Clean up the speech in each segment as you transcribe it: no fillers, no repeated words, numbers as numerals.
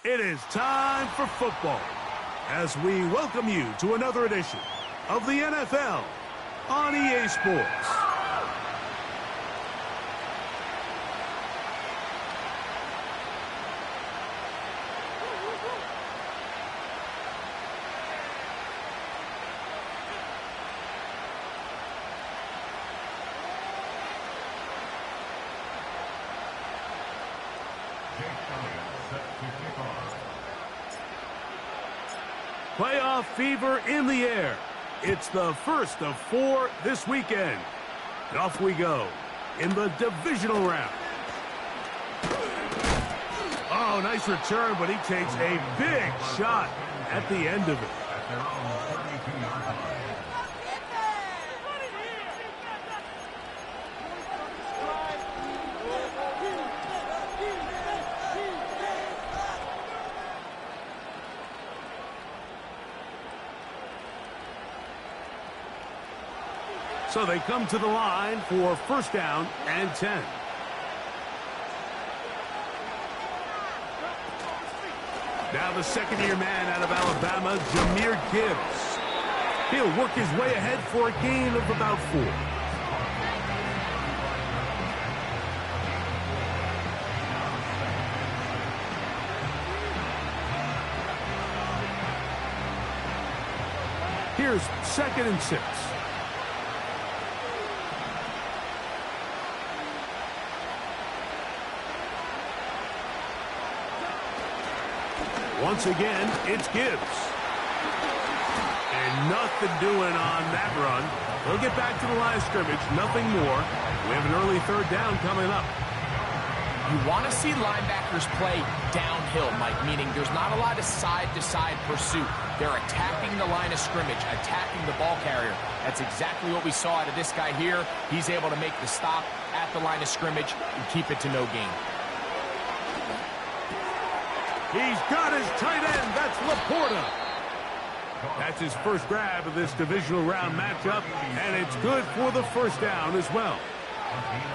It is time for football as we welcome you to another edition of the NFL on EA Sports. Playoff fever in the air. It's the first of 4 this weekend. And off we go in the divisional round. Oh, nice return, but he takes a big shot at the end of it. So they come to the line for first down and 10. Now the second-year man out of Alabama, Jahmyr Gibbs. He'll work his way ahead for a gain of about 4. Here's 2nd and 6. Once again, it's Gibbs. And nothing doing on that run. They'll get back to the line of scrimmage, nothing more. We have an early 3rd down coming up. You want to see linebackers play downhill, Mike, meaning there's not a lot of side-to-side pursuit. They're attacking the line of scrimmage, attacking the ball carrier. That's exactly what we saw out of this guy here. He's able to make the stop at the line of scrimmage and keep it to no gain. He's got his tight end. That's Laporta. That's his first grab of this divisional round matchup, and it's good for the first down as well.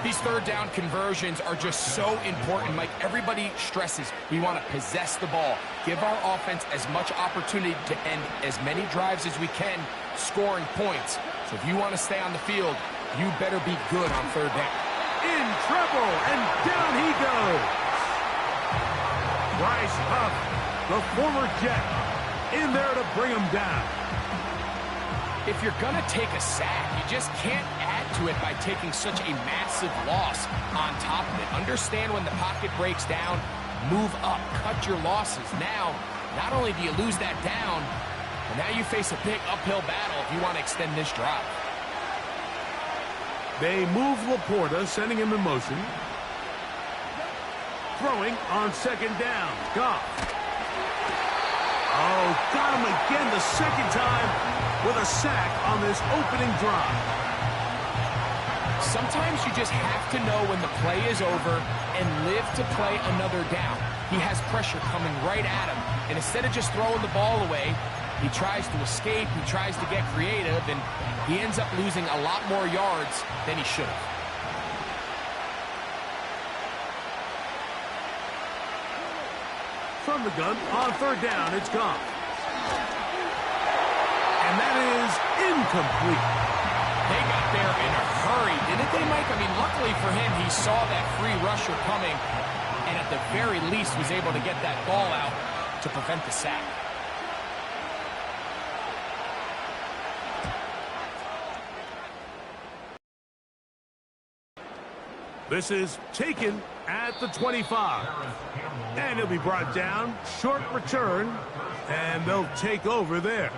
These 3rd down conversions are just so important, Mike. Everybody stresses we want to possess the ball, give our offense as much opportunity to end as many drives as we can, scoring points. So if you want to stay on the field, you better be good on 3rd down. In trouble, and down he goes. Bryce Huff, the former Jet, in there to bring him down. If you're going to take a sack, you just can't add to it by taking such a massive loss on top of it. Understand when the pocket breaks down, move up, cut your losses. Now, not only do you lose that down, but now you face a big uphill battle if you want to extend this drive. They move Laporta, sending him in motion. Throwing on 2nd down. Goff. Oh, got him again the 2nd time with a sack on this opening drive. Sometimes you just have to know when the play is over and live to play another down. He has pressure coming right at him, and instead of just throwing the ball away, he tries to escape, he tries to get creative, and he ends up losing a lot more yards than he should have. From the gun, on 3rd down, it's gone. And that is incomplete. They got there in a hurry, didn't they, Mike? I mean, luckily for him, he saw that free rusher coming, and at the very least was able to get that ball out to prevent the sack. This is taken at the 25. And he'll be brought down. Short return. And they'll take over there.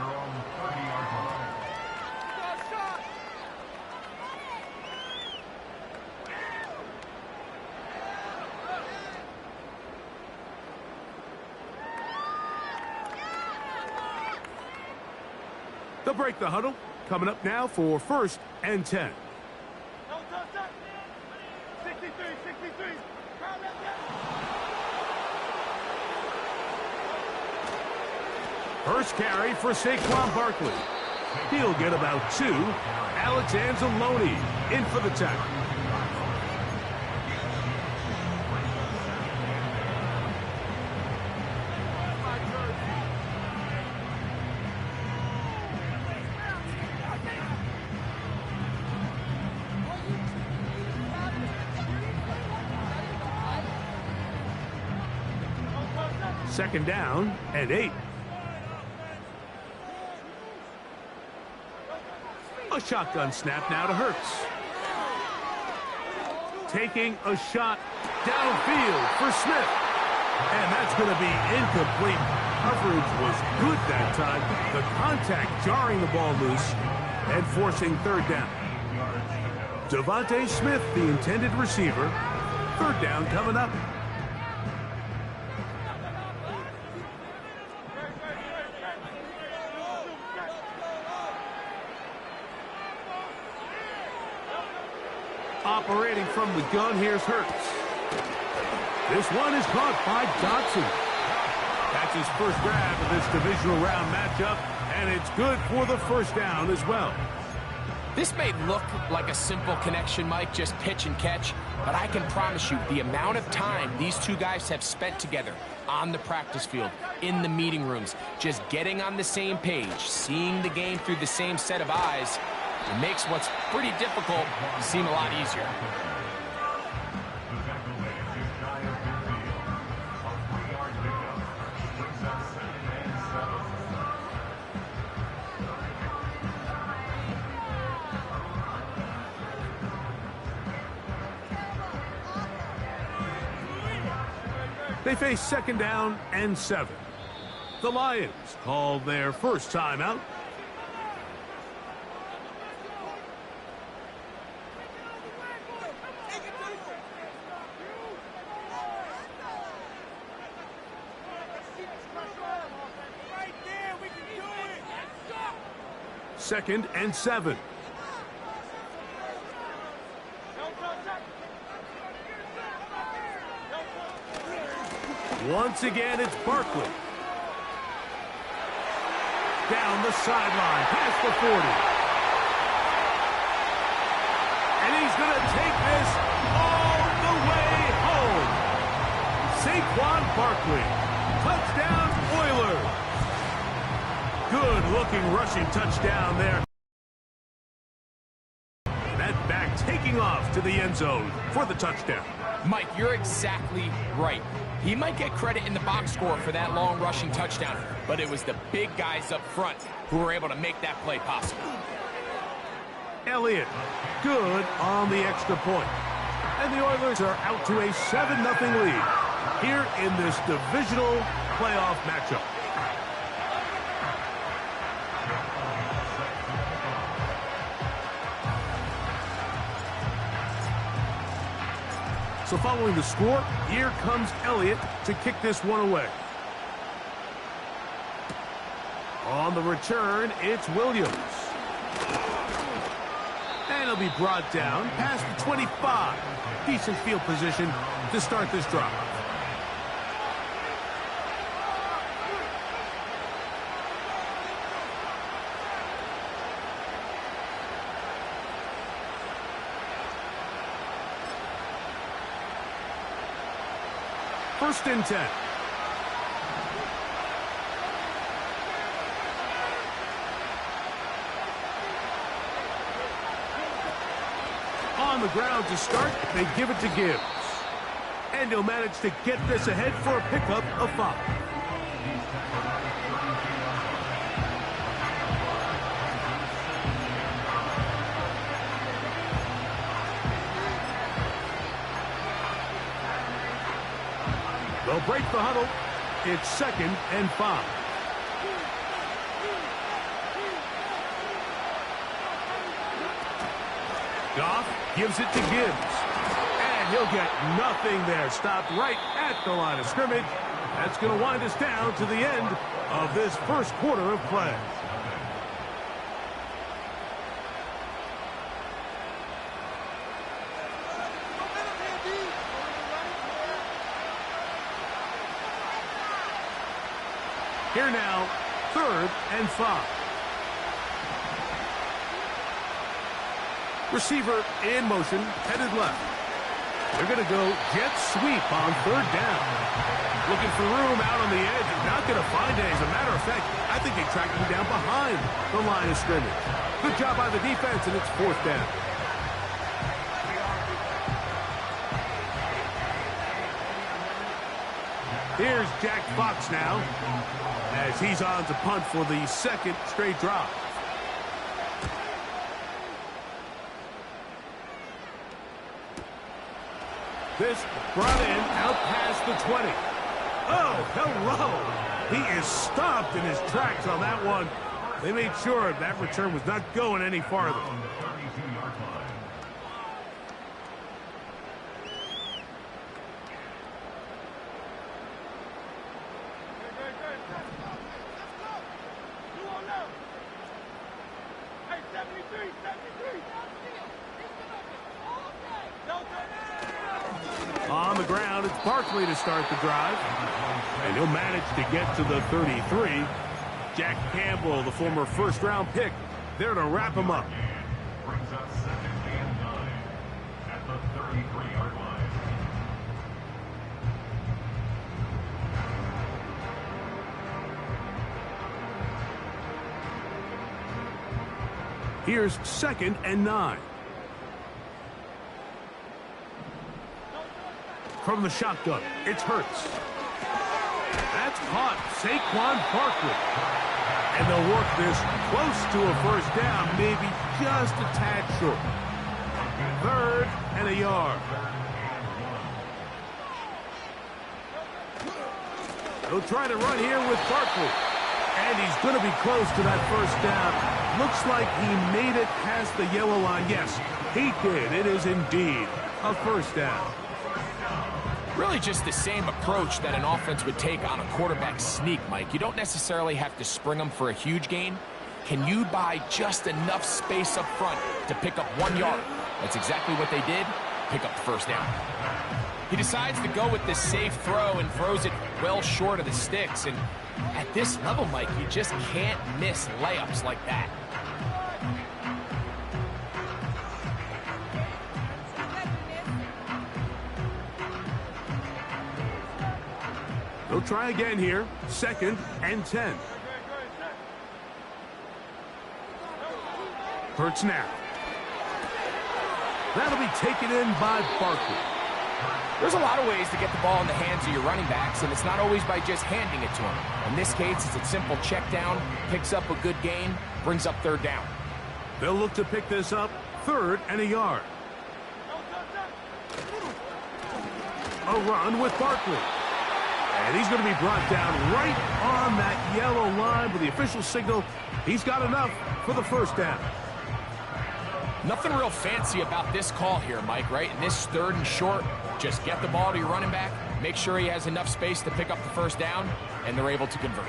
They'll break the huddle. Coming up now for 1st and 10. First carry for Saquon Barkley. He'll get about 2. Alex Anzalone in for the tackle. Second down and 8. A shotgun snap now to Hurts. Taking a shot downfield for Smith. And that's going to be incomplete. Coverage was good that time. The contact jarring the ball loose and forcing third down. Devontae Smith, the intended receiver. Third down coming up. Operating from the gun, here's Hurts. This one is caught by Dotson. That's his first grab of this divisional round matchup, and it's good for the first down as well. This may look like a simple connection, Mike, just pitch and catch, but I can promise you the amount of time these two guys have spent together on the practice field, in the meeting rooms, just getting on the same page, seeing the game through the same set of eyes, it makes what's pretty difficult seem a lot easier. They face second down and 7. The Lions call their first timeout. Second and 7. Once again, it's Barkley. Down the sideline, past the 40. And he's going to take this all the way home. Saquon Barkley. Touchdown, Oilers. Good-looking rushing touchdown there. That back taking off to the end zone for the touchdown. Mike, you're exactly right. He might get credit in the box score for that long rushing touchdown, but it was the big guys up front who were able to make that play possible. Elliott, good on the extra point. And the Oilers are out to a 7-0 lead here in this divisional playoff matchup. So following the score, here comes Elliott to kick this one away. On the return, it's Williams. And he'll be brought down past the 25. Decent field position to start this drive. First and 10. On the ground to start, they give it to Gibbs. And he'll manage to get this ahead for a pickup of 5. They'll break the huddle. It's second and 5. Goff gives it to Gibbs. And he'll get nothing there. Stopped right at the line of scrimmage. That's going to wind us down to the end of this first quarter of play. Here now, third and 5. Receiver in motion, headed left. They're going to go jet sweep on third down. Looking for room out on the edge. Not going to find it. As a matter of fact, I think they tracked him down behind the line of scrimmage. Good job by the defense, and it's fourth down. Here's Jack Fox now, as he's on to punt for the second straight drive. This brought in out past the 20. Oh, hello. He is stopped in his tracks on that one. They made sure that return was not going any farther. On the ground, it's Barkley to start the drive. And he'll manage to get to the 33. Jack Campbell, the former first-round pick, there to wrap him up. Brings up 2nd and 9 at the 33-yard line. Here's 2nd and 9. From the shotgun, it's Hurts. That's caught. Saquon Barkley. And they'll work this close to a first down, maybe just a tad short. 3rd and a yard. They'll try to run here with Barkley. And he's going to be close to that first down. Looks like he made it past the yellow line. Yes, he did. It is indeed a first down. Really just the same approach that an offense would take on a quarterback sneak, Mike. You don't necessarily have to spring them for a huge gain. Can you buy just enough space up front to pick up 1 yard? That's exactly what they did. Pick up the first down. He decides to go with this safe throw and throws it well short of the sticks. And at this level, Mike, you just can't miss layups like that. They'll try again here. 2nd and 10. Hurts now. That'll be taken in by Barkley. There's a lot of ways to get the ball in the hands of your running backs, and it's not always by just handing it to them. In this case, it's a simple check down, picks up a good gain, brings up 3rd down. They'll look to pick this up 3rd and a yard. A run with Barkley. And he's going to be brought down right on that yellow line with the official signal. He's got enough for the first down. Nothing real fancy about this call here, Mike, right? In this 3rd and short, just get the ball to your running back, make sure he has enough space to pick up the first down, and they're able to convert.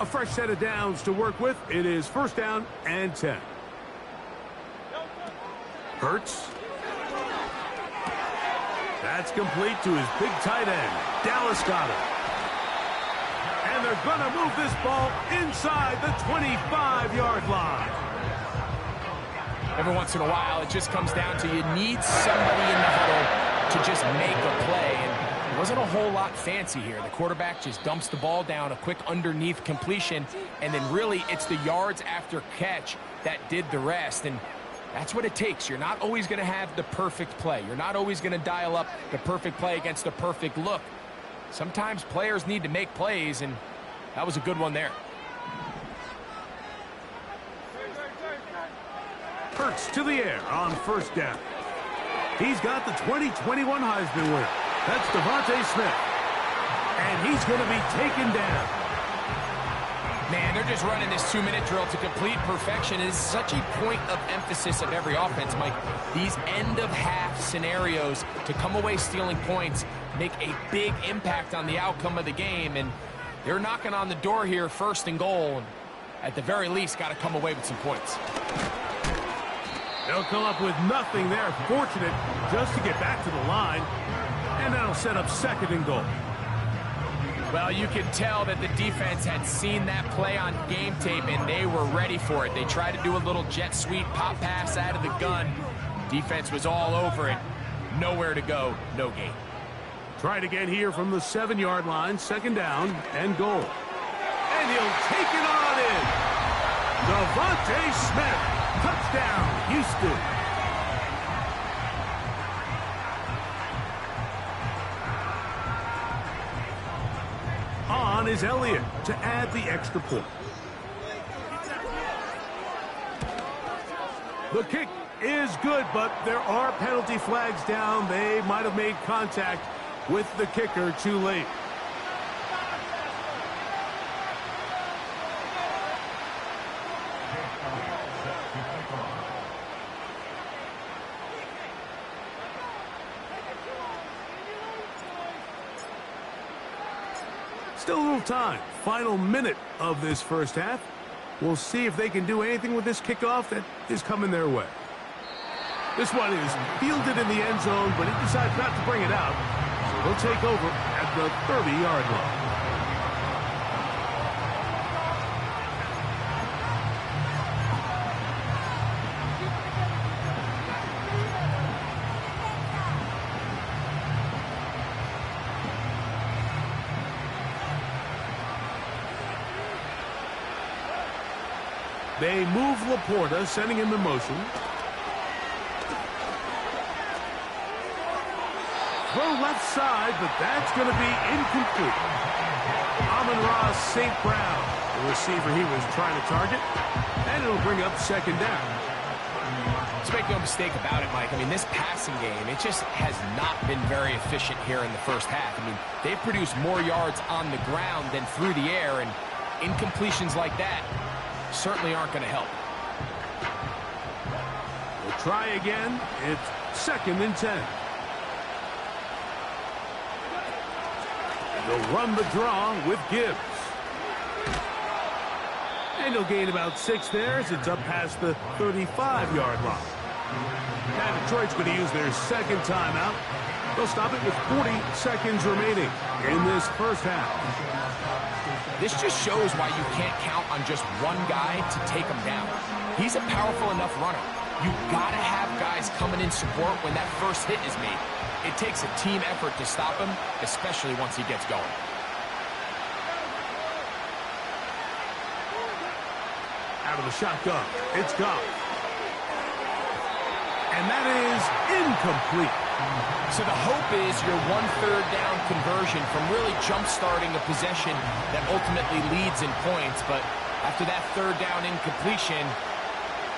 A fresh set of downs to work with. It is 1st down and 10. Hurts. That's complete to his big tight end, Dallas Goedert. And they're going to move this ball inside the 25-yard line. Every once in a while, it just comes down to you need somebody in the huddle to just make a play. And it wasn't a whole lot fancy here. The quarterback just dumps the ball down, a quick underneath completion, and then really it's the yards after catch that did the rest. And that's what it takes. You're not always going to have the perfect play. You're not always going to dial up the perfect play against the perfect look. Sometimes players need to make plays, and that was a good one there. Hurts to the air on 1st down. He's got the 2021 Heisman winner. That's Devontae Smith. And he's going to be taken down. Man, they're just running this 2-minute drill to complete perfection. It is such a point of emphasis of every offense, Mike. These end-of-half scenarios to come away stealing points make a big impact on the outcome of the game. And they're knocking on the door here, 1st and goal. And at the very least, got to come away with some points. They'll come up with nothing there. Fortunate just to get back to the line. And that'll set up 2nd and goal. Well, you can tell that the defense had seen that play on game tape, and they were ready for it. They tried to do a little jet sweep pop pass out of the gun. Defense was all over it. Nowhere to go, no gain. Try to get here from the 7-yard line, 2nd down and goal. And he'll take it on in. Devontae Smith, touchdown, Houston. on is Elliott to add the extra point. The kick is good, but there are penalty flags down. They might have made contact with the kicker too late. Still a little time. Final minute of this first half. We'll see if they can do anything with this kickoff that is coming their way. This one is fielded in the end zone, but he decides not to bring it out. He'll take over at the 30-yard line. They move Laporta, sending him in motion. Throw left side, but that's going to be incomplete. Amon-Ra St. Brown, the receiver he was trying to target, and it'll bring up second down. Let's make no mistake about it, Mike. I mean, this passing game, it just has not been very efficient here in the first half. I mean, they've produced more yards on the ground than through the air, and incompletions like that certainly aren't going to help. We'll try again. It's 2nd and 10. They'll run the draw with Gibbs. And he'll gain about 6 there as it's up past the 35-yard line. Now Detroit's going to use their second timeout. They'll stop it with 40 seconds remaining in this first half. This just shows why you can't count on just one guy to take him down. He's a powerful enough runner. You've got to have guys coming in support when that first hit is made. It takes a team effort to stop him, especially once he gets going. Out of the shotgun, it's gone. And that is incomplete. So the hope is your 1/3 down conversion from really jump-starting a possession that ultimately leads in points. But after that 3rd down incompletion,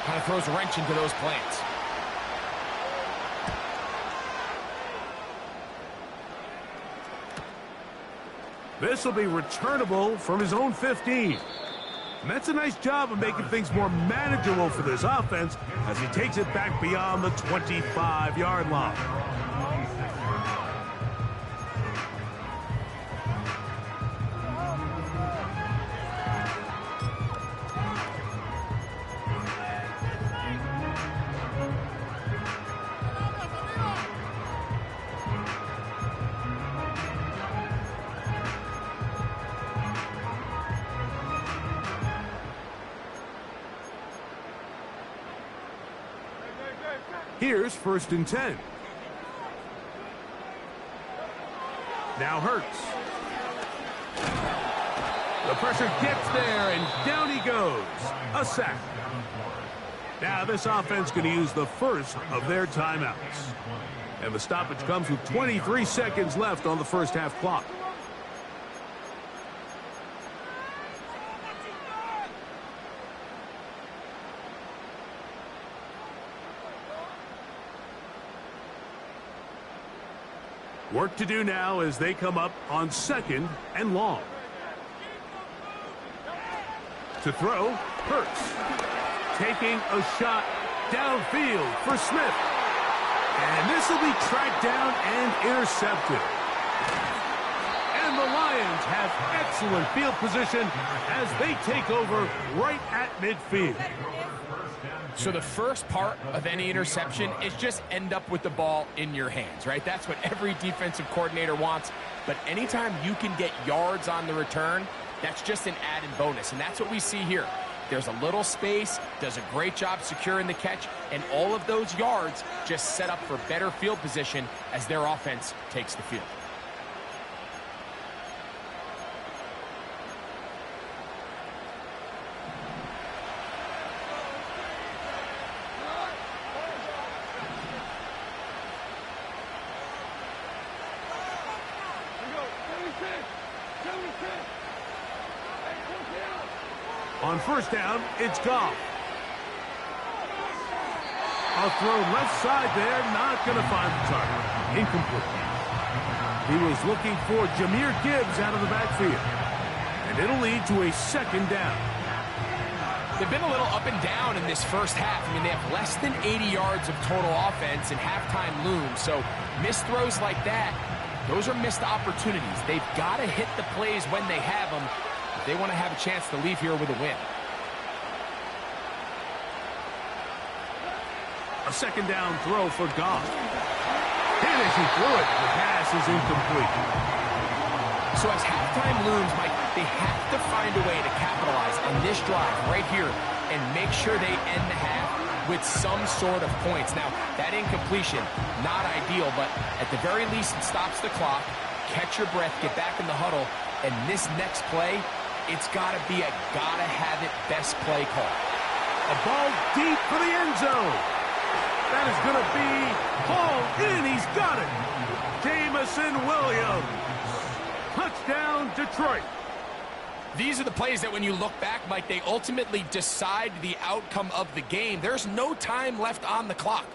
kind of throws a wrench into those plans. This will be returnable from his own 15. And that's a nice job of making things more manageable for this offense as he takes it back beyond the 25-yard line. Here's 1st and 10. Now Hurts. The pressure gets there, and down he goes. A sack. Now this offense going to use the first of their timeouts. And the stoppage comes with 23 seconds left on the first half clock. Work to do now as they come up on 2nd and long. To throw, Hurts. Taking a shot downfield for Smith. And this will be tracked down and intercepted. And the Lions have excellent field position as they take over right at midfield. So the first part of any interception is just end up with the ball in your hands, right? That's what every defensive coordinator wants. But anytime you can get yards on the return, that's just an added bonus. And that's what we see here. There's a little space, does a great job securing the catch, and all of those yards just set up for better field position as their offense takes the field. On first down, it's Goff. A throw left side there, not going to find the target. Incomplete. He was looking for Jahmyr Gibbs out of the backfield. And it'll lead to a second down. They've been a little up and down in this first half. I mean, they have less than 80 yards of total offense and halftime looms. So missed throws like that, those are missed opportunities. They've got to hit the plays when they have them if they want to have a chance to leave here with a win. A second down throw for Goff. And as he threw it, the pass is incomplete. So as halftime looms, Mike, they have to find a way to capitalize on this drive right here and make sure they end the half with some sort of points. Now, that incompletion, not ideal, but at the very least, it stops the clock. Catch your breath, get back in the huddle, and this next play, it's got to be a gotta-have-it best play call. A ball deep for the end zone. That is going to be hauled in. He's got it. Jamison Williams. Touchdown, Detroit. These are the plays that when you look back, Mike, they ultimately decide the outcome of the game. There's no time left on the clock.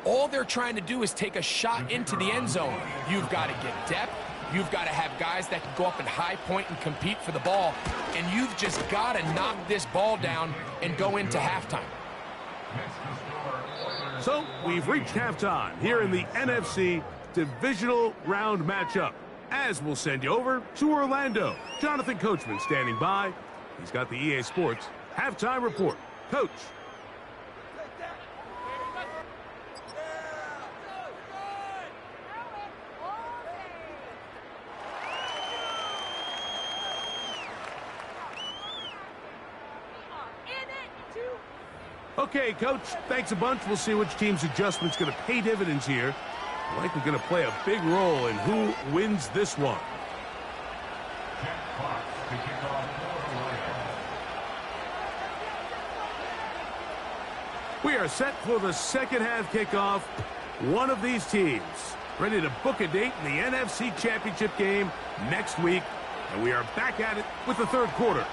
All they're trying to do is take a shot into the end zone. You've got to get depth. You've got to have guys that can go up and high point and compete for the ball. And you've just got to knock this ball down and go into halftime. So we've reached halftime here in the NFC Divisional Round matchup. As we'll send you over to Orlando. Jonathan Coachman standing by. He's got the EA Sports halftime report. Coach. Okay, Coach, thanks a bunch. We'll see which team's adjustment's going to pay dividends here. Likely going to play a big role in who wins this one. We are set for the second half kickoff. One of these teams ready to book a date in the NFC Championship game next week. And we are back at it with the third quarter.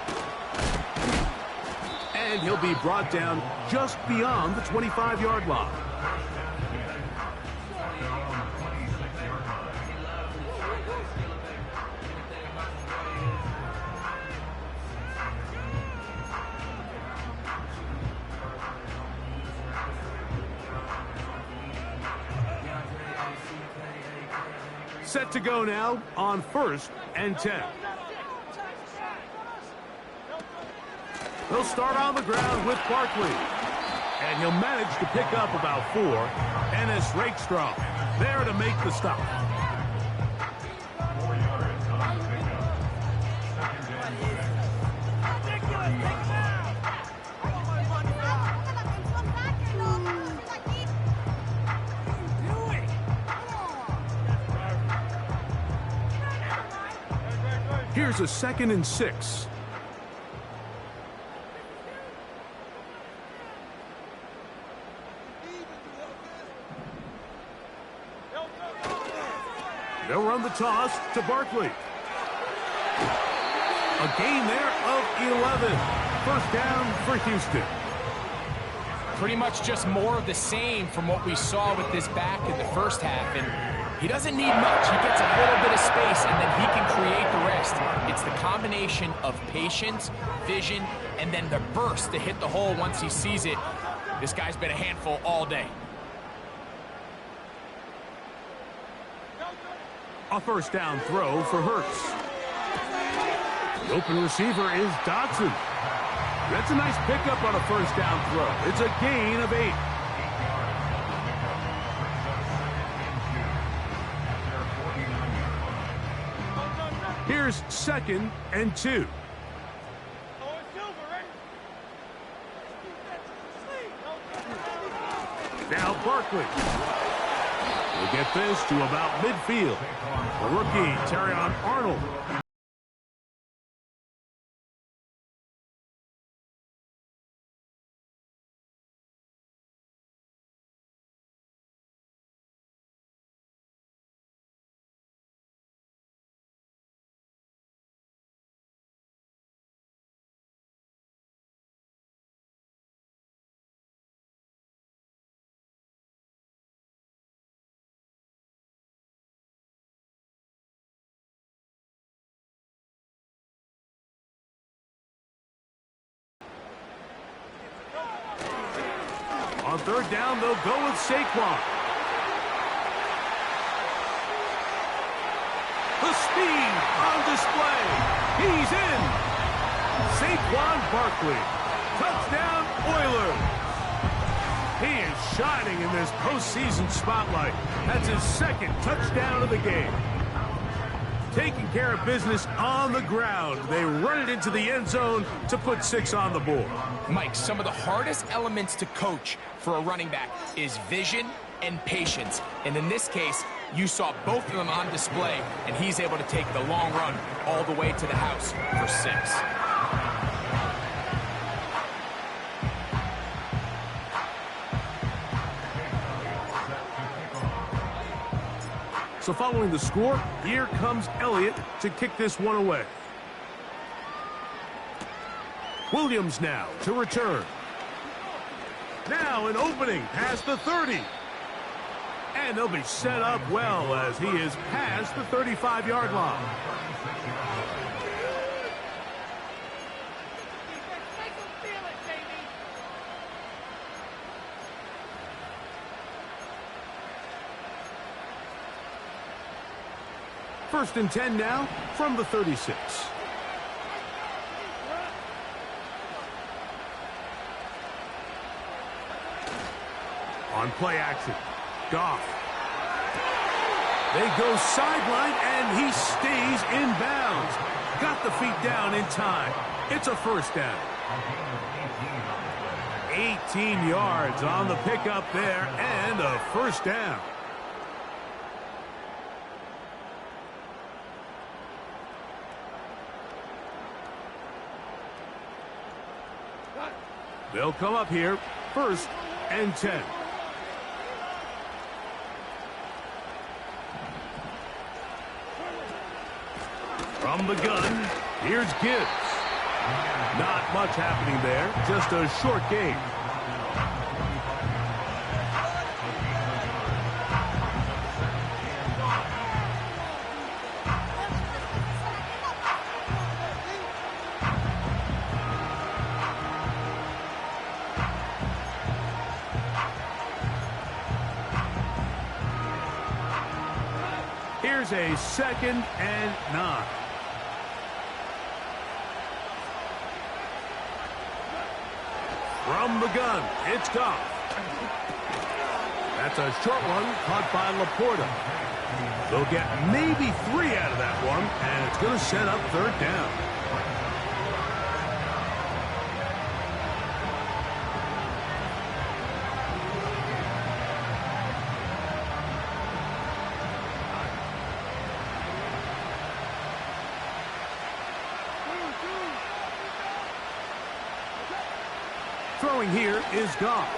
And he'll be brought down just beyond the 25-yard line. Set to go now on 1st and 10. He'll start on the ground with Barkley. And he'll manage to pick up about 4. Ennis Rakestraw there to make the stop. Here's a 2nd and 6. They'll run the toss to Barkley. A gain there of 11. First down for Houston. Pretty much just more of the same from what we saw with this back in the first half. And he doesn't need much. He gets a little bit of space, and then he can create the rest. It's the combination of patience, vision, and then the burst to hit the hole once he sees it. This guy's been a handful all day. A first down throw for Hurts. The open receiver is Dotson. That's a nice pickup on a first down throw. It's a gain of 8. Here's 2nd and 2. Now Barkley. We'll get this to about midfield. The rookie, Terrion Arnold. third down, they'll go with Saquon. The speed on display. He's in. Saquon Barkley. Touchdown, Oilers. He is shining in this postseason spotlight. That's his second touchdown of the game. Taking care of business on the ground. They run it into the end zone to put 6 on the board. Mike, some of the hardest elements to coach for a running back is vision and patience. And in this case, you saw both of them on display, and he's able to take the long run all the way to the house for 6. So following the score, here comes Elliott to kick this one away. Williams now to return. Now an opening past the 30. And they'll be set up well as he is past the 35-yard line. First and 10 now from the 36. On play action, Goff. They go sideline, and he stays in bounds. Got the feet down in time. It's a first down. 18 yards on the pickup there, and a first down. They'll come up here, first and 10. From the gun, here's Gibbs. Not much happening there, just a short gain. Here's a 2nd and 9. From the gun, it's Goff. That's a short one caught by Laporta. They'll get maybe 3 out of that one, and it's going to set up third down. Throwing here is Goff.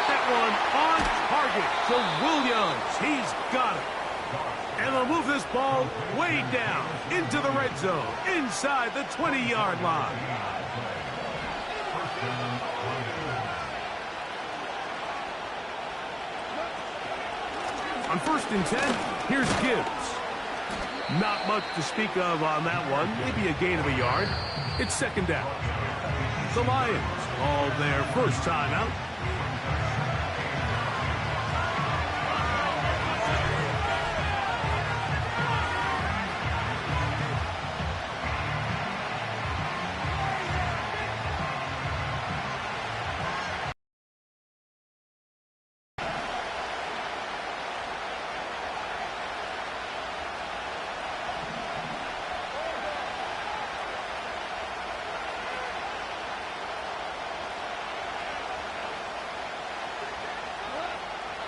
That one on target to Williams. He's got it. And they'll move this ball way down into the red zone, inside the 20-yard line. On first and 10, here's Gibbs. Not much to speak of on that one. Maybe a gain of a yard. It's second down. The Lions all their first time out.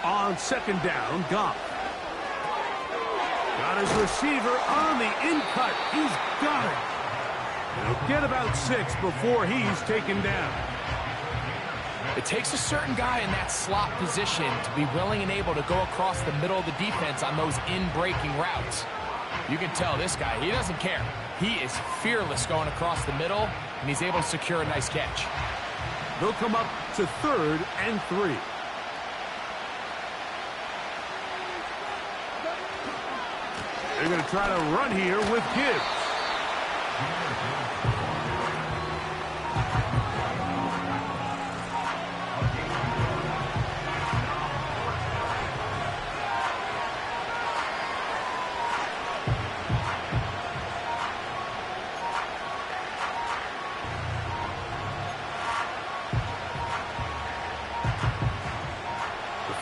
On second down, Goff. Got his receiver on the in-cut. He's got it. He'll get about 6 before he's taken down. It takes a certain guy in that slot position to be willing and able to go across the middle of the defense on those in-breaking routes. You can tell this guy, he doesn't care. He is fearless going across the middle, and he's able to secure a nice catch. They'll come up to 3rd and 3. They're going to try to run here with Gibbs.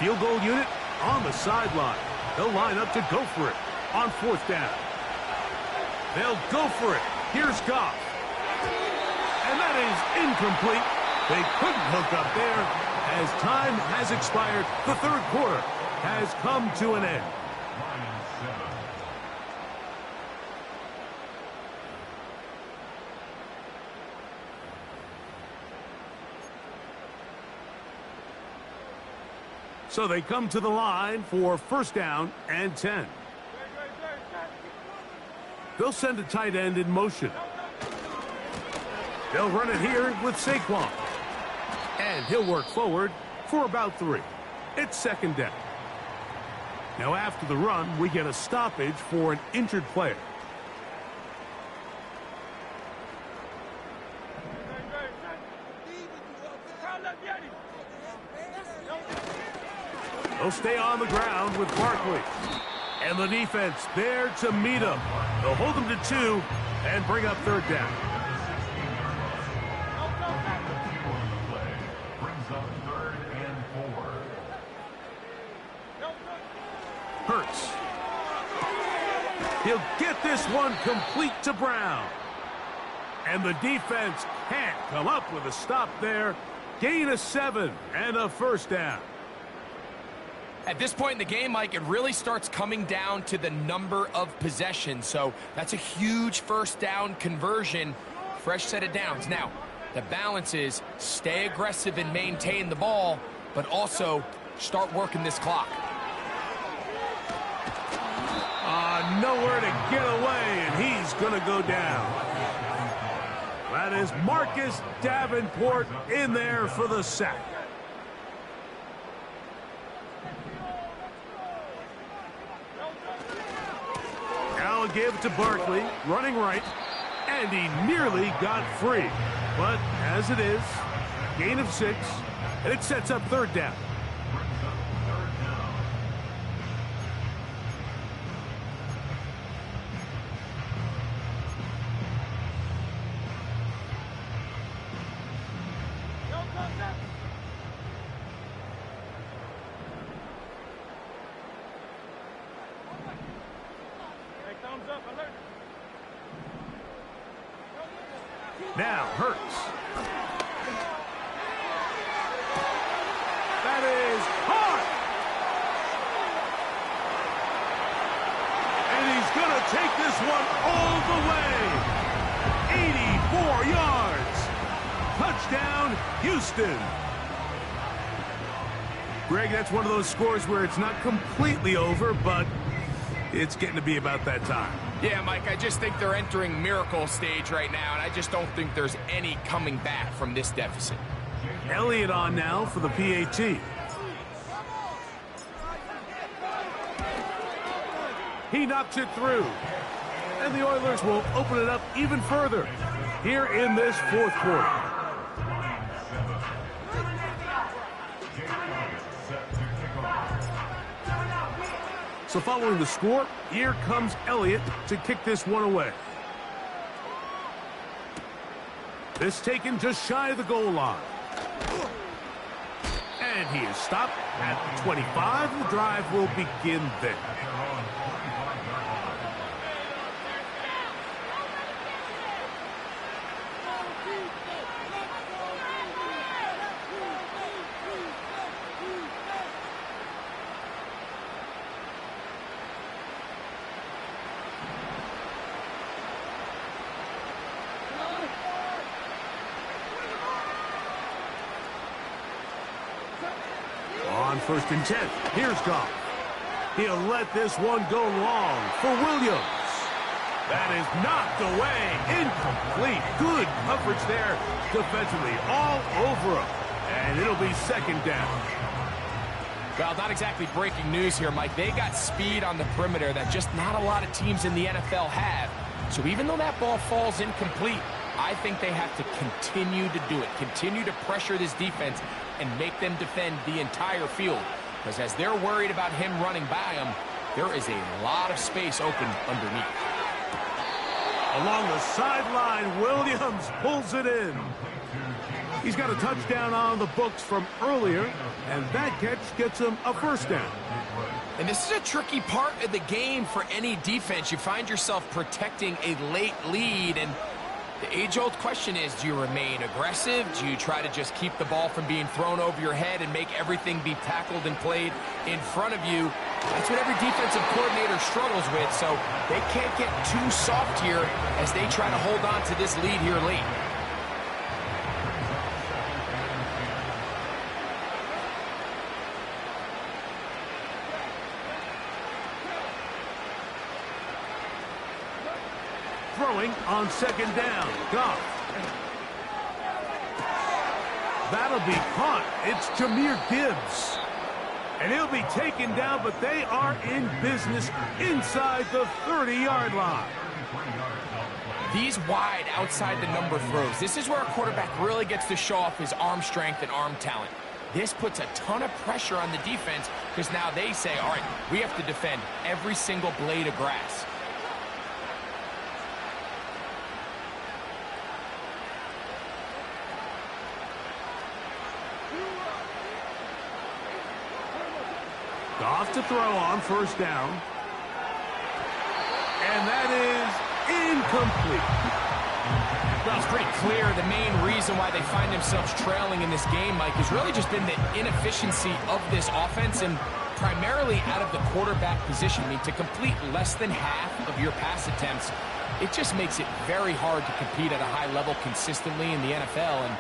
field goal unit on the sideline. They'll line up to go for it on 4th down. They'll go for it. Here's Goff. And that is incomplete. They couldn't hook up there as time has expired. The 3rd quarter has come to an end. So they come to the line for 1st down and 10. They'll send a tight end in motion. They'll run it here with Saquon. And he'll work forward for about 3. It's 2nd down. Now after the run, we get a stoppage for an injured player. They'll stay on the ground with Barkley. And the defense there to meet him. They'll hold him to 2 and bring up 3rd down. Hurts. He'll get this one complete to Brown. And the defense can't come up with a stop there. Gain of 7 and a 1st down. At this point in the game, Mike, it really starts coming down to the number of possessions. So that's a huge 1st down conversion. Fresh set of downs. Now, the balance is stay aggressive and maintain the ball, but also start working this clock. Nowhere to get away, and he's going to go down. That is Marcus Davenport in there for the sack. Now a give to Barkley, running right, and he nearly got free. But as it is, gain of 6, and it sets up 3rd down. Now Hurts. That is hard. And he's going to take this one all the way. 84 yards. Touchdown, Houston. Greg, that's one of those scores where it's not completely over, but it's getting to be about that time. Yeah, Mike, I just think they're entering miracle stage right now, and I just don't think there's any coming back from this deficit. Elliott on now for the PAT. He knocks it through. And the Oilers will open it up even further here in this 4th quarter. So following the score, here comes Elliott to kick this one away. This taken just shy of the goal line. And he is stopped at the 25. The drive will begin there. On 1st and 10, here's Goff. He'll let this one go long for Williams. That is knocked away, incomplete. Good coverage there defensively, all over him. And it'll be 2nd down. Well, not exactly breaking news here, Mike. They got speed on the perimeter that just not a lot of teams in the NFL have. So even though that ball falls incomplete, I think they have to continue to do it. Continue to pressure this defense and make them defend the entire field. Because as they're worried about him running by them, there is a lot of space open underneath. Along the sideline, Williams pulls it in. He's got a touchdown on the books from earlier, and that catch gets him a first down. And this is a tricky part of the game for any defense. You find yourself protecting a late lead, and the age-old question is, do you remain aggressive? Do you try to just keep the ball from being thrown over your head and make everything be tackled and played in front of you? That's what every defensive coordinator struggles with, so they can't get too soft here as they try to hold on to this lead here late. Throwing on second down. Goff. That'll be caught. It's Jahmyr Gibbs. And he'll be taken down, but they are in business inside the 30-yard line. These wide outside the number throws. This is where a quarterback really gets to show off his arm strength and arm talent. This puts a ton of pressure on the defense because now they say, all right, we have to defend every single blade of grass. Goff to throw on first down. And that is incomplete. Well, it's pretty clear the main reason why they find themselves trailing in this game, Mike, has really just been the inefficiency of this offense and primarily out of the quarterback position. I mean, to complete less than half of your pass attempts, it just makes it very hard to compete at a high level consistently in the NFL. And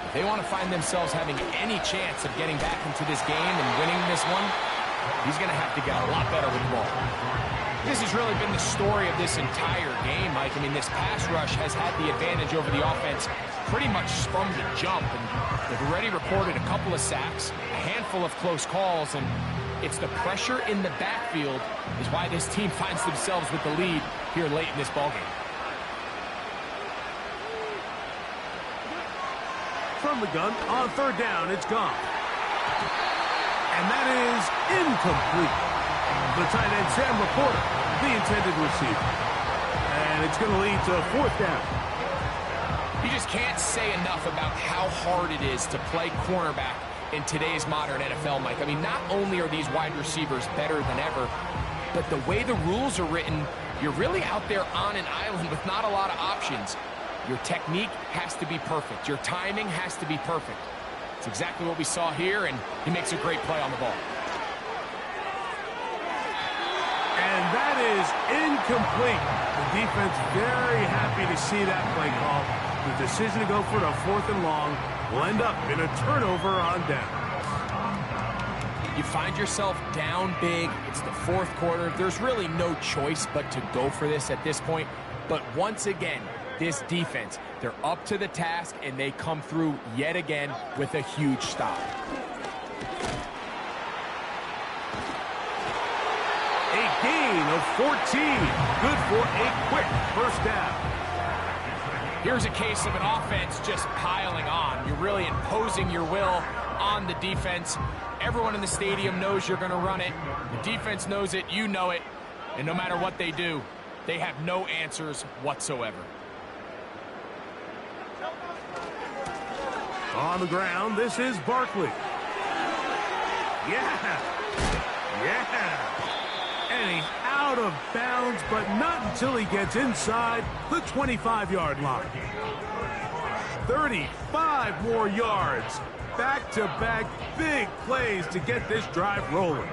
if they want to find themselves having any chance of getting back into this game and winning this one, he's going to have to get a lot better with the ball. This has really been the story of this entire game, Mike. I mean, this pass rush has had the advantage over the offense pretty much from the jump. And they've already recorded a couple of sacks, a handful of close calls, and it's the pressure in the backfield is why this team finds themselves with the lead here late in this ballgame. From the gun on third down, it's gone. And that is incomplete. The tight end, Sam Laporta, the intended receiver. And it's going to lead to fourth down. You just can't say enough about how hard it is to play cornerback in today's modern NFL, Mike. I mean, not only are these wide receivers better than ever, but the way the rules are written, you're really out there on an island with not a lot of options. Your technique has to be perfect. Your timing has to be perfect. It's exactly what we saw here, and he makes a great play on the ball. And that is incomplete. The defense very happy to see that play call. The decision to go for it on fourth and long will end up in a turnover on down. You find yourself down big. It's the fourth quarter. There's really no choice but to go for this at this point. But once again, this defense, they're up to the task, and they come through yet again with a huge stop. A gain of 14. Good for a quick first down. Here's a case of an offense just piling on. You're really imposing your will on the defense. Everyone in the stadium knows you're going to run it. The defense knows it. You know it. And no matter what they do, they have no answers whatsoever. On the ground, this is Barkley. Yeah. And he's out of bounds, but not until he gets inside the 25-yard line. 35 more yards. Back-to-back big plays to get this drive rolling.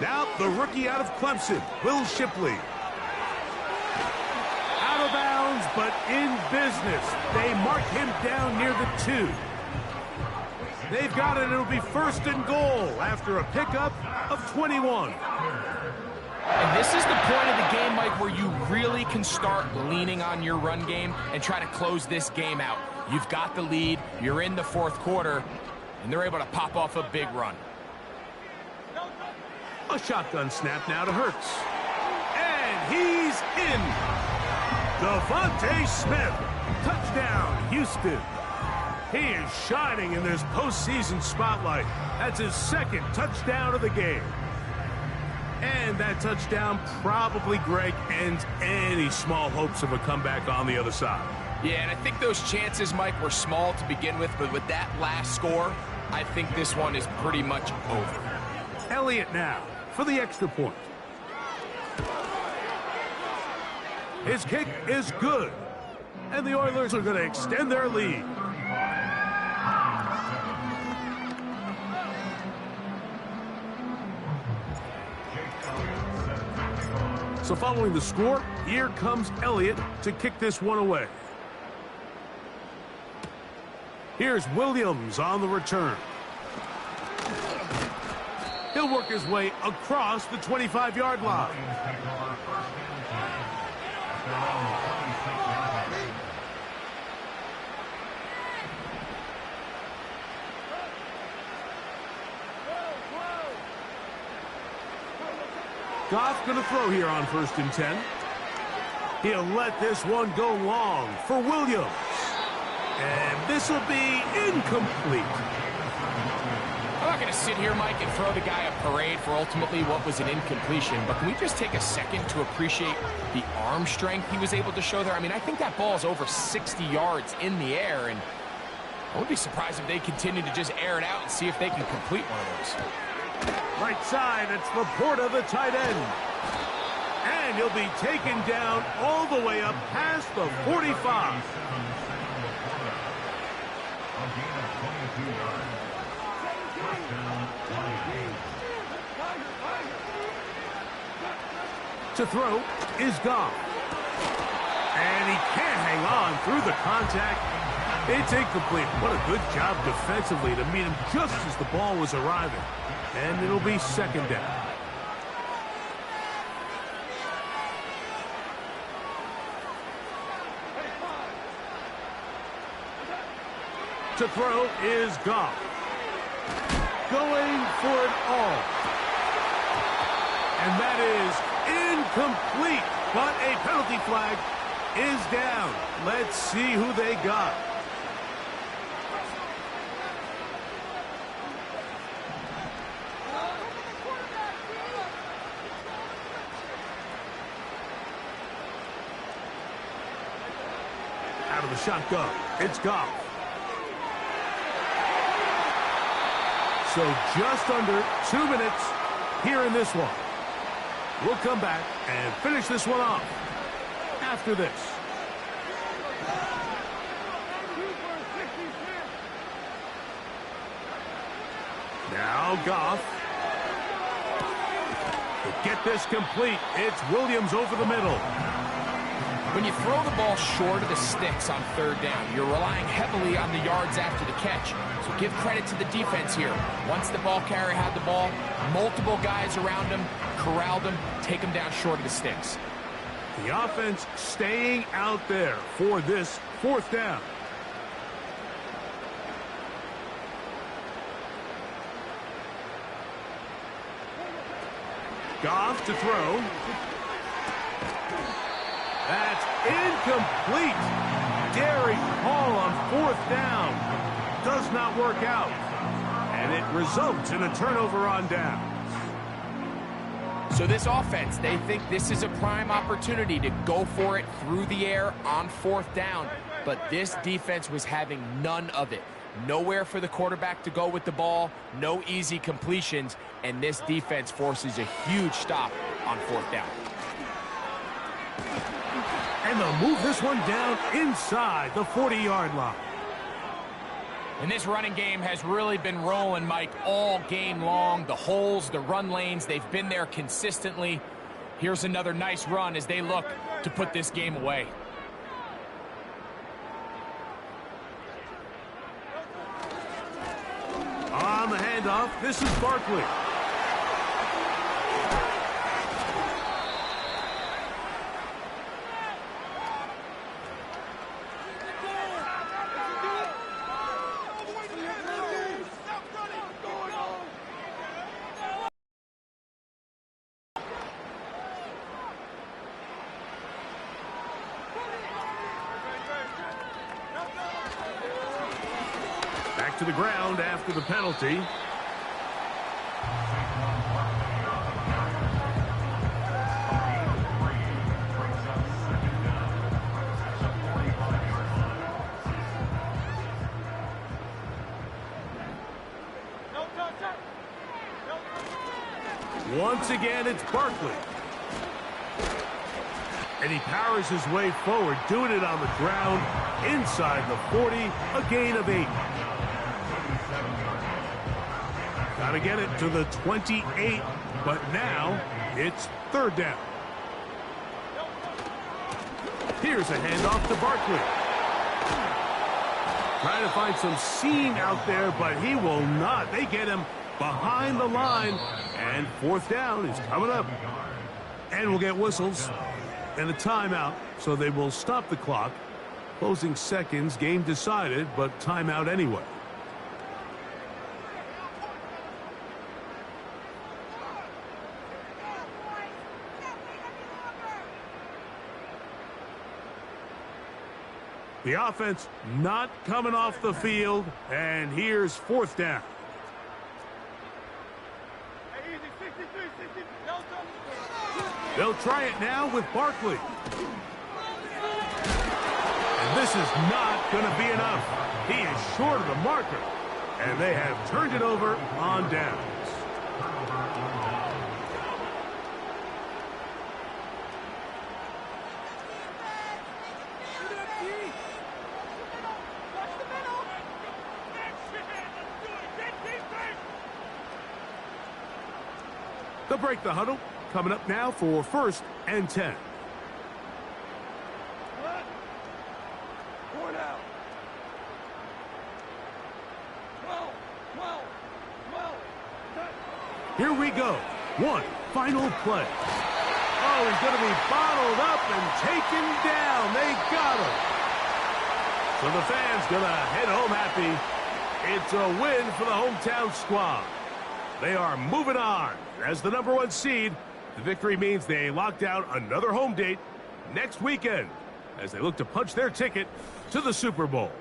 Now the rookie out of Clemson, Will Shipley. Out of bounds, but in business. They mark him down near the 2. They've got it. It'll be first and goal after a pickup of 21. And this is the point of the game, Mike, where you really can start leaning on your run game and try to close this game out. You've got the lead. You're in the fourth quarter, and they're able to pop off a big run. A shotgun snap now to Hurts. And he's in. Devontae Smith. Touchdown, Houston. He is shining in this postseason spotlight. That's his second touchdown of the game. And that touchdown probably, Greg, ends any small hopes of a comeback on the other side. Yeah, and I think those chances, Mike, were small to begin with, but with that last score, I think this one is pretty much over. Elliott now for the extra point. His kick is good. And the Oilers are going to extend their lead. So following the score, here comes Elliott to kick this one away. Here's Williams on the return. He'll work his way across the 25-yard line. Goff going to throw here on 1st and 10. He'll let this one go long for Williams. And this will be incomplete. I'm not going to sit here, Mike, and throw the guy a parade for ultimately what was an incompletion, but can we just take a second to appreciate the arm strength he was able to show there? I mean, I think that ball is over 60 yards in the air, and I would be surprised if they continue to just air it out and see if they can complete one of those. Right side, it's Laporta, the tight end. And he'll be taken down all the way up past the 45. To throw is Goff. And he can't hang on through the contact. It's incomplete. What a good job defensively to meet him just as the ball was arriving. And it'll be 2nd down. To throw is Goff. Going for it all. And that is incomplete. But a penalty flag is down. Let's see who they got. Out of the shotgun, it's Goff. So just under 2 minutes here in this one. We'll come back and finish this one off after this. Now Goff. To get this complete, it's Williams over the middle. When you throw the ball short of the sticks on 3rd down, you're relying heavily on the yards after the catch. So give credit to the defense here. Once the ball carrier had the ball, multiple guys around him, corralled him, take him down short of the sticks. The offense staying out there for this 4th down. Goff to throw. That's incomplete. Derek Hall on 4th down. Does not work out. And it results in a turnover on downs. So this offense, they think this is a prime opportunity to go for it through the air on 4th down. But this defense was having none of it. Nowhere for the quarterback to go with the ball, no easy completions, and this defense forces a huge stop on 4th down. And they'll move this one down inside the 40-yard line. And this running game has really been rolling, Mike, all game long. The holes, the run lanes, they've been there consistently. Here's another nice run as they look to put this game away. On the handoff, this is Barkley. to the ground after the penalty. Once again, it's Barkley. And he powers his way forward, doing it on the ground, inside the 40, a gain of 8. Got to get it to the 28, but now it's 3rd down. Here's a handoff to Barkley. Trying to find some seam out there, but he will not. They get him behind the line, and 4th down is coming up. And we'll get whistles and a timeout, so they will stop the clock. Closing seconds, game decided, but timeout anyway. The offense not coming off the field, and here's 4th down. They'll try it now with Barkley. And this is not going to be enough. He is short of the marker. And they have turned it over on downs. They'll break the huddle. Coming up now for 1st and 10. Here we go. One final play. Oh, he's going to be bottled up and taken down. They got him. So the fans going to head home happy. It's a win for the hometown squad. They are moving on as the #1 seed. The victory means they locked out another home date next weekend as they look to punch their ticket to the Super Bowl.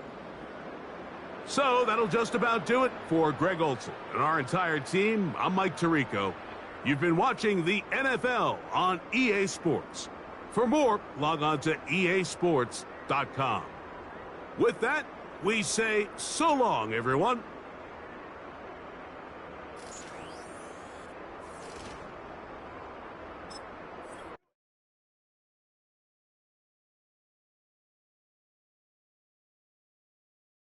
So that'll just about do it for Greg Olson and our entire team. I'm Mike Tirico. You've been watching the NFL on EA Sports. For more, log on to easports.com. With that, we say so long, everyone.